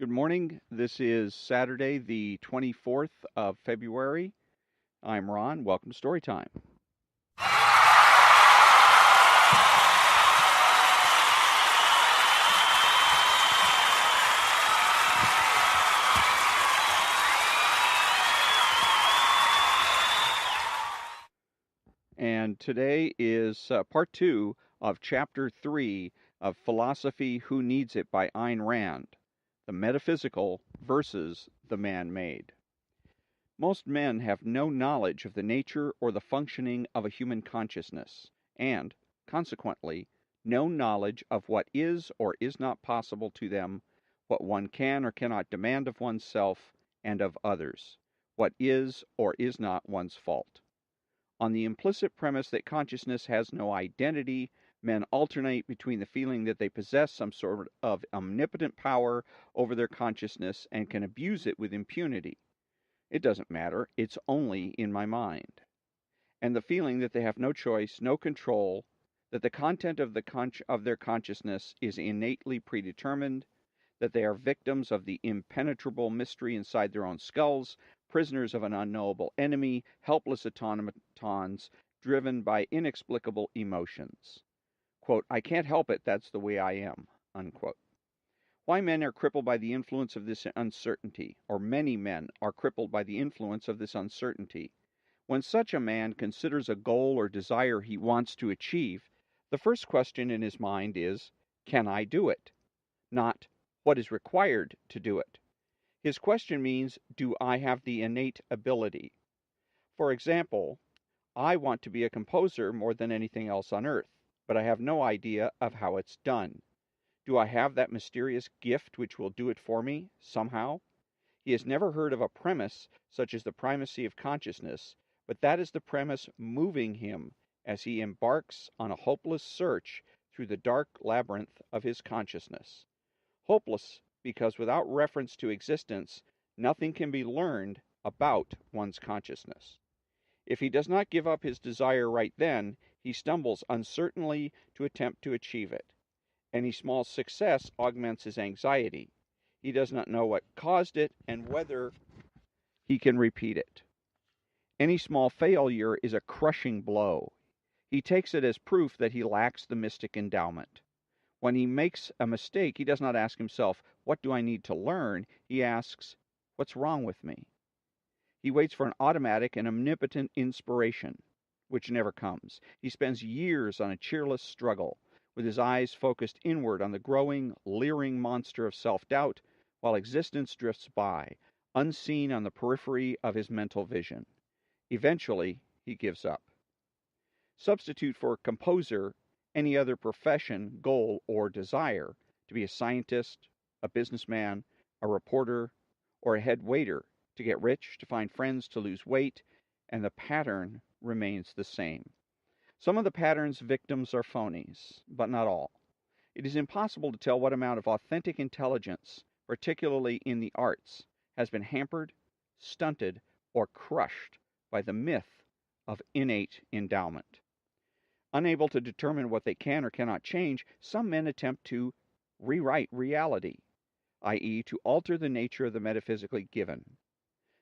Good morning. This is Saturday, the 24th of February. I'm Ron. Welcome to Storytime. And today is part two of chapter three of Philosophy Who Needs It by Ayn Rand, the metaphysical versus the man-made. Most men have no knowledge of the nature or the functioning of a human consciousness, and, consequently, no knowledge of what is or is not possible to them, what one can or cannot demand of oneself and of others, what is or is not one's fault. On the implicit premise that consciousness has no identity, men alternate between the feeling that they possess some sort of omnipotent power over their consciousness and can abuse it with impunity. It doesn't matter, it's only in my mind. And the feeling that they have no choice, no control, that the content of their consciousness is innately predetermined, that they are victims of the impenetrable mystery inside their own skulls, prisoners of an unknowable enemy, helpless automatons driven by inexplicable emotions. Quote, I can't help it, that's the way I am, unquote. Why men are crippled by the influence of this uncertainty, or many men are crippled by the influence of this uncertainty. When such a man considers a goal or desire he wants to achieve, the first question in his mind is, can I do it? Not, what is required to do it? His question means, do I have the innate ability? For example, I want to be a composer more than anything else on earth, but I have no idea of how it's done. Do I have that mysterious gift which will do it for me, somehow? He has never heard of a premise such as the primacy of consciousness, but that is the premise moving him as he embarks on a hopeless search through the dark labyrinth of his consciousness. Hopeless because without reference to existence, nothing can be learned about one's consciousness. If he does not give up his desire right then, he stumbles uncertainly to attempt to achieve it. Any small success augments his anxiety. He does not know what caused it and whether he can repeat it. Any small failure is a crushing blow. He takes it as proof that he lacks the mystic endowment. When he makes a mistake, he does not ask himself, what do I need to learn? He asks, what's wrong with me? He waits for an automatic and omnipotent inspiration, which never comes. He spends years on a cheerless struggle, with his eyes focused inward on the growing, leering monster of self-doubt, while existence drifts by, unseen on the periphery of his mental vision. Eventually, he gives up. Substitute for composer any other profession, goal, or desire, to be a scientist, a businessman, a reporter, or a head waiter, to get rich, to find friends, to lose weight, and the pattern remains the same. Some of the pattern's victims are phonies, but not all. It is impossible to tell what amount of authentic intelligence, particularly in the arts, has been hampered, stunted, or crushed by the myth of innate endowment. Unable to determine what they can or cannot change, some men attempt to rewrite reality, i.e., to alter the nature of the metaphysically given.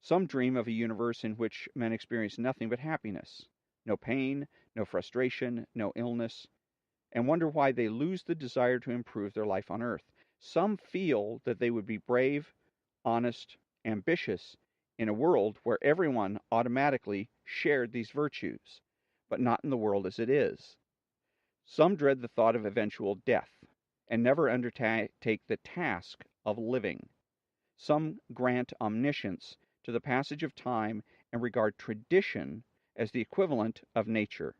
Some dream of a universe in which men experience nothing but happiness, no pain, no frustration, no illness, and wonder why they lose the desire to improve their life on earth. Some feel that they would be brave, honest, ambitious in a world where everyone automatically shared these virtues, but not in the world as it is. Some dread the thought of eventual death, and never undertake the task of living. Some grant omniscience to the passage of time and regard tradition as the equivalent of nature.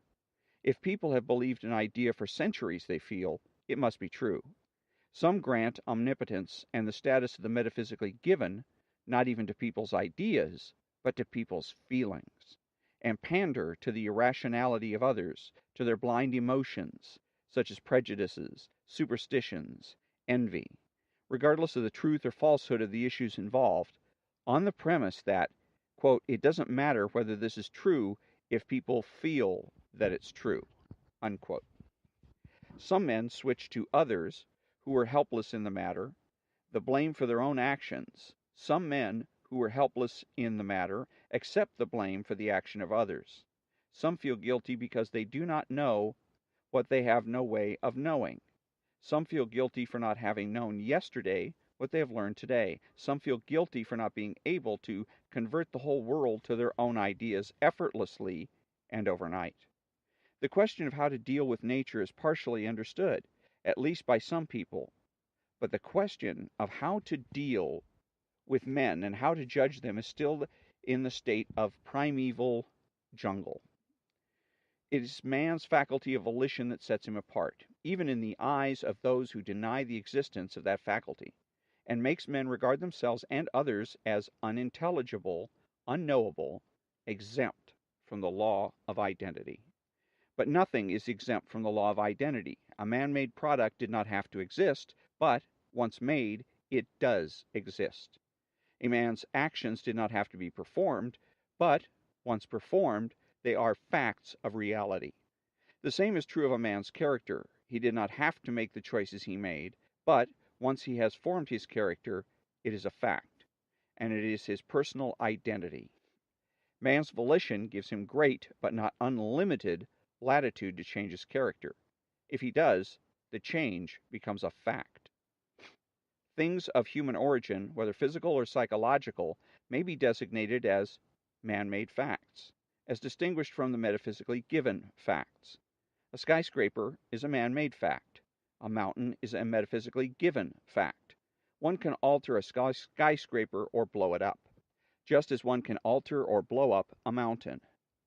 If people have believed an idea for centuries, they feel, it must be true. Some grant omnipotence and the status of the metaphysically given, not even to people's ideas, but to people's feelings, and pander to the irrationality of others, to their blind emotions, such as prejudices, superstitions, envy, regardless of the truth or falsehood of the issues involved, on the premise that, quote, it doesn't matter whether this is true if people feel that it's true, unquote. Some men switch to others who are helpless in the matter, the blame for their own actions. Some men who are helpless in the matter accept the blame for the action of others. Some feel guilty because they do not know what they have no way of knowing. Some feel guilty for not having known yesterday what they have learned today. Some feel guilty for not being able to convert the whole world to their own ideas effortlessly and overnight. The question of how to deal with nature is partially understood, at least by some people, but the question of how to deal with men and how to judge them is still in the state of primeval jungle. It is man's faculty of volition that sets him apart, even in the eyes of those who deny the existence of that faculty, and makes men regard themselves and others as unintelligible, unknowable, exempt from the law of identity. But nothing is exempt from the law of identity. A man-made product did not have to exist, but once made, it does exist. A man's actions did not have to be performed, but once performed, they are facts of reality. The same is true of a man's character. He did not have to make the choices he made, but once he has formed his character, it is a fact, and it is his personal identity. Man's volition gives him great, but not unlimited, latitude to change his character. If he does, the change becomes a fact. Things of human origin, whether physical or psychological, may be designated as man-made facts, as distinguished from the metaphysically given facts. A skyscraper is a man-made fact. A mountain is a metaphysically given fact. One can alter a skyscraper or blow it up, just as one can alter or blow up a mountain.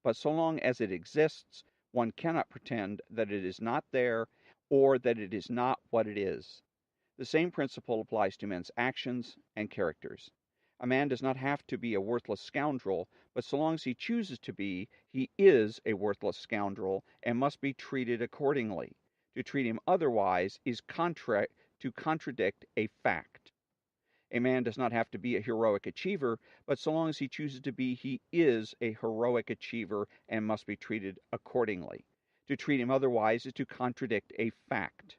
But so long as it exists, one cannot pretend that it is not there or that it is not what it is. The same principle applies to men's actions and characters. A man does not have to be a worthless scoundrel, but so long as he chooses to be, he is a worthless scoundrel and must be treated accordingly. To treat him otherwise is to contradict a fact. A man does not have to be a heroic achiever, but so long as he chooses to be, he is a heroic achiever and must be treated accordingly. To treat him otherwise is to contradict a fact.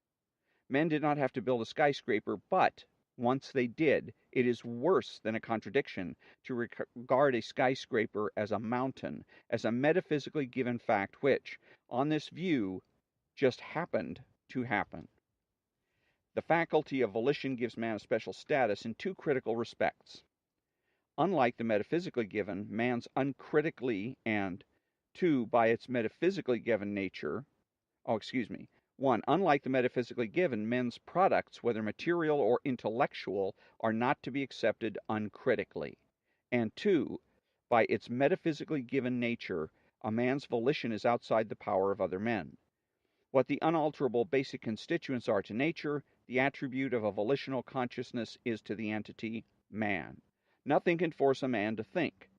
Men did not have to build a skyscraper, but once they did, it is worse than a contradiction to regard a skyscraper as a mountain, as a metaphysically given fact which, on this view, just happened to happen. The faculty of volition gives man a special status in two critical respects. Unlike the metaphysically given, man's uncritically and, two, by its metaphysically given nature, one, unlike the metaphysically given, men's products, whether material or intellectual, are not to be accepted uncritically. And two, by its metaphysically given nature, a man's volition is outside the power of other men. What the unalterable basic constituents are to nature, the attribute of a volitional consciousness is to the entity man. Nothing can force a man to think.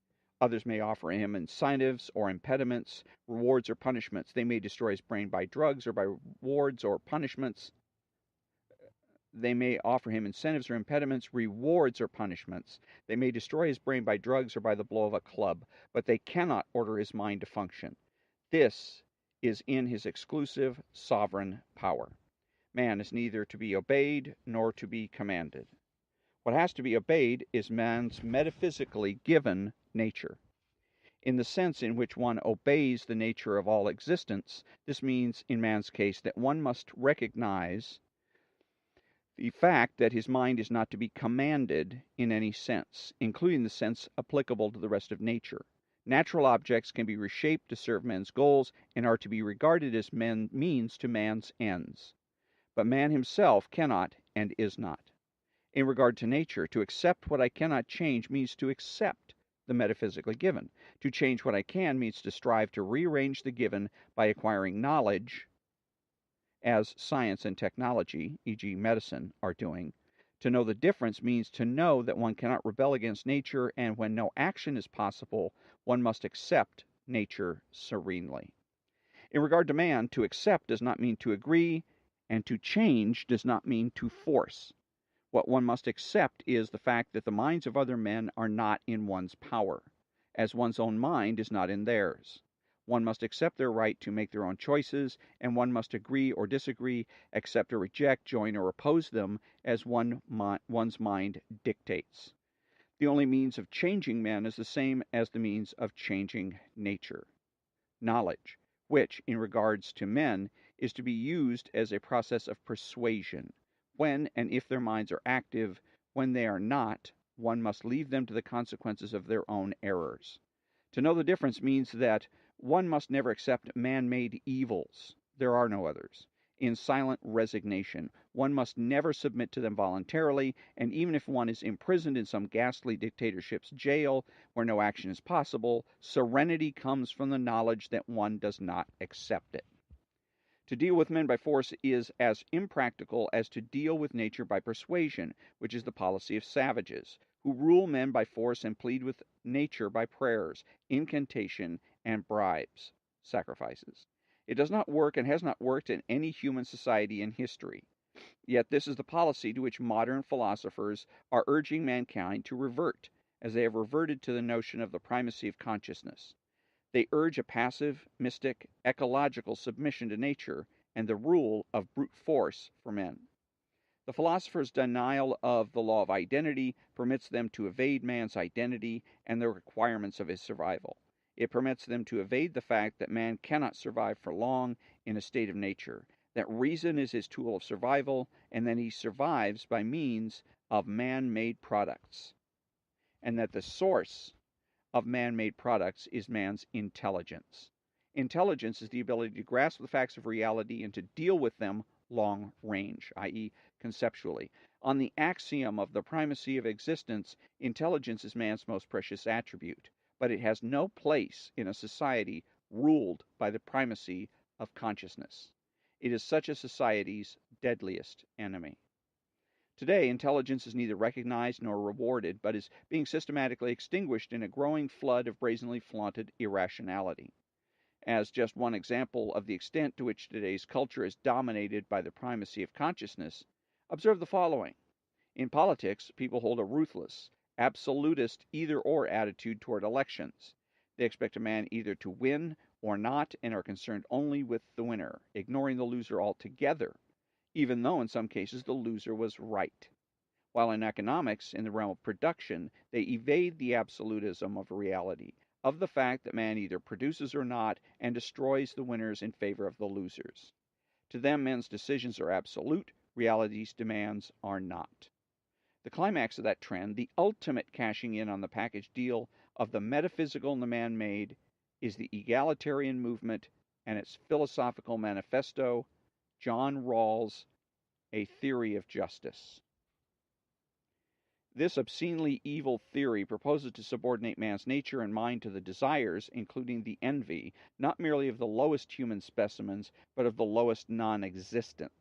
Others may offer him incentives or impediments, rewards or punishments. They may destroy his brain by drugs or by rewards or punishments. They may offer him incentives or impediments, rewards or punishments. They may destroy his brain by drugs or by the blow of a club, but they cannot order his mind to function. This is in his exclusive sovereign power. Man is neither to be obeyed nor to be commanded. What has to be obeyed is man's metaphysically given nature. In the sense in which one obeys the nature of all existence, this means, in man's case, that one must recognize the fact that his mind is not to be commanded in any sense, including the sense applicable to the rest of nature. Natural objects can be reshaped to serve men's goals and are to be regarded as means to man's ends. But man himself cannot and is not. In regard to nature, to accept what I cannot change means to accept the metaphysically given. To change what I can means to strive to rearrange the given by acquiring knowledge, as science and technology, e.g. medicine, are doing. To know the difference means to know that one cannot rebel against nature, and when no action is possible, one must accept nature serenely. In regard to man, to accept does not mean to agree, and to change does not mean to force. What one must accept is the fact that the minds of other men are not in one's power, as one's own mind is not in theirs. One must accept their right to make their own choices, and one must agree or disagree, accept or reject, join or oppose them as one's mind dictates. The only means of changing men is the same as the means of changing nature: knowledge, which, in regards to men, is to be used as a process of persuasion. When and if their minds are active, when they are not, one must leave them to the consequences of their own errors. To know the difference means that one must never accept man-made evils, there are no others, in silent resignation. One must never submit to them voluntarily, and even if one is imprisoned in some ghastly dictatorship's jail where no action is possible, serenity comes from the knowledge that one does not accept it. To deal with men by force is as impractical as to deal with nature by persuasion, which is the policy of savages, who rule men by force and plead with nature by prayers, incantation, and bribes, sacrifices. It does not work and has not worked in any human society in history. Yet this is the policy to which modern philosophers are urging mankind to revert, as they have reverted to the notion of the primacy of consciousness. They urge a passive, mystic, ecological submission to nature and the rule of brute force for men. The philosophers' denial of the law of identity permits them to evade man's identity and the requirements of his survival. It permits them to evade the fact that man cannot survive for long in a state of nature, that reason is his tool of survival, and that he survives by means of man-made products, and that the source of man-made products is man's intelligence. Intelligence is the ability to grasp the facts of reality and to deal with them long range, i.e., conceptually. On the axiom of the primacy of existence, intelligence is man's most precious attribute, but it has no place in a society ruled by the primacy of consciousness. It is such a society's deadliest enemy. Today, intelligence is neither recognized nor rewarded, but is being systematically extinguished in a growing flood of brazenly flaunted irrationality. As just one example of the extent to which today's culture is dominated by the primacy of consciousness, observe the following. In politics, people hold a ruthless, absolutist either-or attitude toward elections. They expect a man either to win or not and are concerned only with the winner, ignoring the loser altogether, even though in some cases the loser was right. While in economics, in the realm of production, they evade the absolutism of reality, of the fact that man either produces or not, and destroys the winners in favor of the losers. To them, men's decisions are absolute, reality's demands are not. The climax of that trend, the ultimate cashing in on the package deal of the metaphysical and the man-made, is the egalitarian movement and its philosophical manifesto, John Rawls' A Theory of Justice. This obscenely evil theory proposes to subordinate man's nature and mind to the desires, including the envy, not merely of the lowest human specimens, but of the lowest non-existents,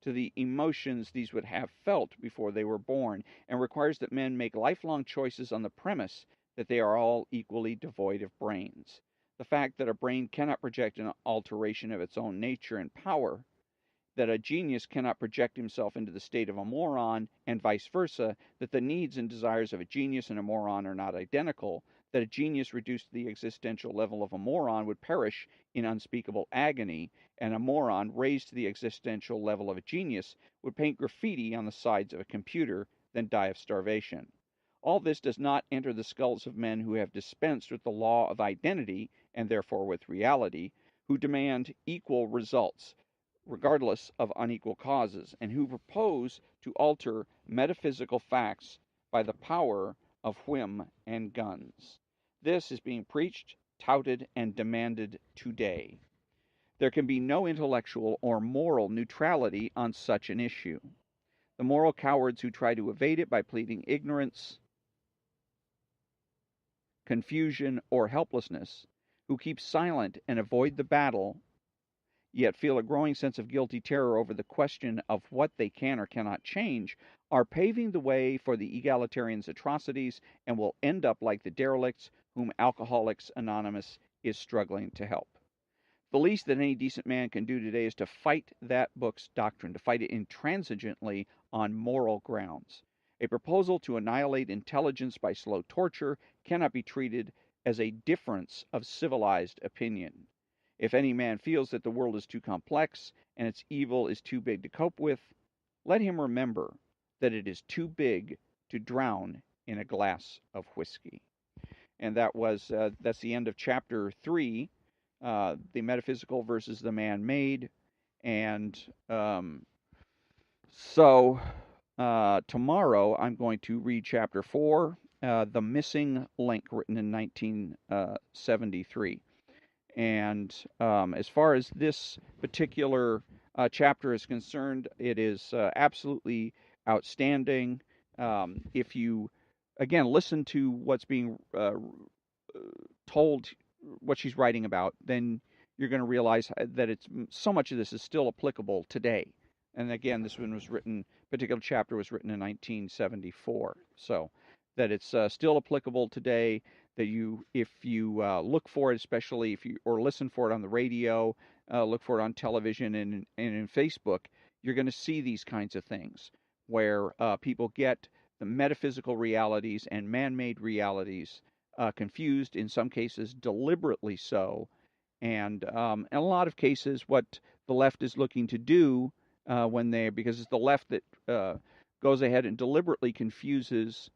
to the emotions these would have felt before they were born, and requires that men make lifelong choices on the premise that they are all equally devoid of brains. The fact that a brain cannot project an alteration of its own nature and power, that a genius cannot project himself into the state of a moron, and vice versa, that the needs and desires of a genius and a moron are not identical, that a genius reduced to the existential level of a moron would perish in unspeakable agony, and a moron raised to the existential level of a genius would paint graffiti on the sides of a computer, then die of starvation. All this does not enter the skulls of men who have dispensed with the law of identity, and therefore with reality, who demand equal results, regardless of unequal causes, and who propose to alter metaphysical facts by the power of whim and guns. This is being preached, touted, and demanded today. There can be no intellectual or moral neutrality on such an issue. The moral cowards who try to evade it by pleading ignorance, confusion, or helplessness, who keep silent and avoid the battle, yet feel a growing sense of guilty terror over the question of what they can or cannot change, are paving the way for the egalitarians' atrocities and will end up like the derelicts whom Alcoholics Anonymous is struggling to help. The least that any decent man can do today is to fight that book's doctrine, to fight it intransigently on moral grounds. A proposal to annihilate intelligence by slow torture cannot be treated as a difference of civilized opinion. If any man feels that the world is too complex and its evil is too big to cope with, let him remember that it is too big to drown in a glass of whiskey. And that's the end of chapter 3, the metaphysical versus the man-made. And so tomorrow I'm going to read chapter 4, the missing link, written in 1973. And as far as this particular chapter is concerned, it is absolutely outstanding. If you, again, listen to what's being told, what she's writing about, then you're going to realize that it's so much of this is still applicable today. And again, this one was written, particular chapter was written in 1974. So that it's still applicable today. That if you look for it, especially if you or listen for it on the radio, look for it on television and in Facebook, you're going to see these kinds of things where people get the metaphysical realities and man-made realities confused, in some cases deliberately so. And in a lot of cases, what the left is looking to do because it's the left that goes ahead and deliberately confuses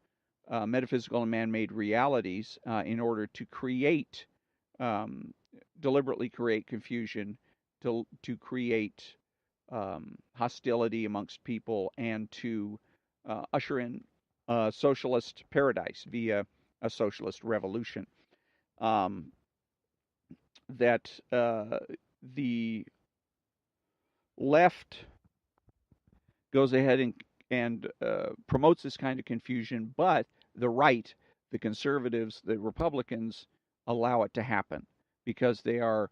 metaphysical and man-made realities in order to deliberately create confusion, to create hostility amongst people, and to usher in a socialist paradise via a socialist revolution. That the left goes ahead and promotes this kind of confusion, but the right, the conservatives, the Republicans, allow it to happen because they are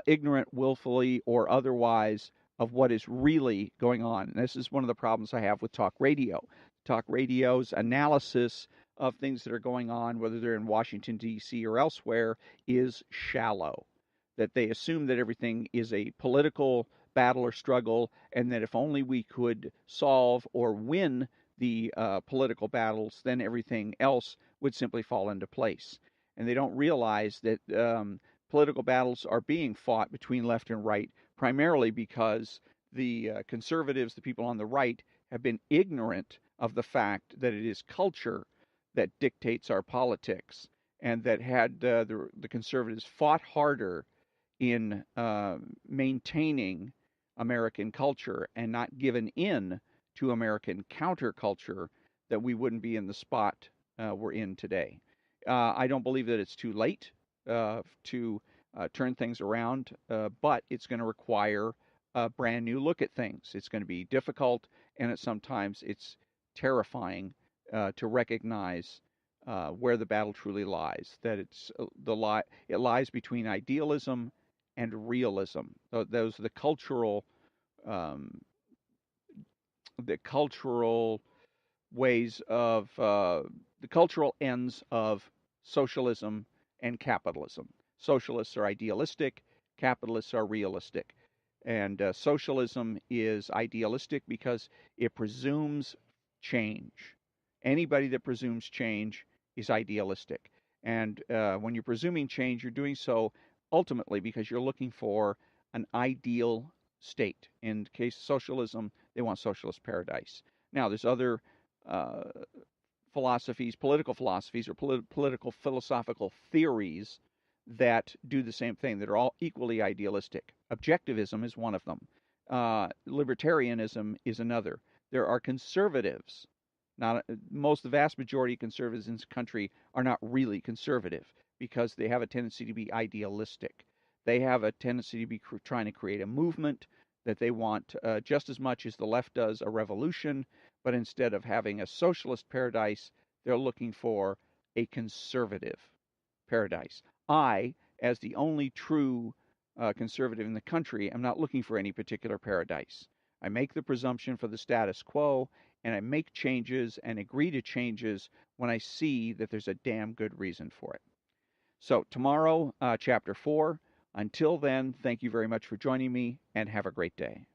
ignorant, willfully or otherwise, of what is really going on. And this is one of the problems I have with talk radio. Talk radio's analysis of things that are going on, whether they're in Washington, D.C. or elsewhere, is shallow. That they assume that everything is a political battle or struggle, and that if only we could solve or win the political battles, then everything else would simply fall into place. And they don't realize that political battles are being fought between left and right, primarily because the conservatives, the people on the right, have been ignorant of the fact that it is culture that dictates our politics, and that had the conservatives fought harder in maintaining American culture and not given in to American counterculture, that we wouldn't be in the spot we're in today. I don't believe that it's too late to turn things around, but it's going to require a brand new look at things. It's going to be difficult, and sometimes it's terrifying to recognize where the battle truly lies. That it lies between idealism and realism. Those are the cultural ways of the cultural ends of socialism and capitalism. Socialists are idealistic, capitalists are realistic. And socialism is idealistic because it presumes change. Anybody that presumes change is idealistic. And when you're presuming change, you're doing so ultimately because you're looking for an ideal state. In the case of socialism, they want socialist paradise. Now, there's other philosophies, political philosophies, or political philosophical theories that do the same thing, that are all equally idealistic. Objectivism is one of them. Libertarianism is another. There are conservatives. The vast majority of conservatives in this country are not really conservative because they have a tendency to be idealistic. They have a tendency to be trying to create a movement that they want just as much as the left does, a revolution, but instead of having a socialist paradise, they're looking for a conservative paradise. I, as the only true conservative in the country, am not looking for any particular paradise. I make the presumption for the status quo, and I make changes and agree to changes when I see that there's a damn good reason for it. So tomorrow, chapter 4. Until then, thank you very much for joining me, and have a great day.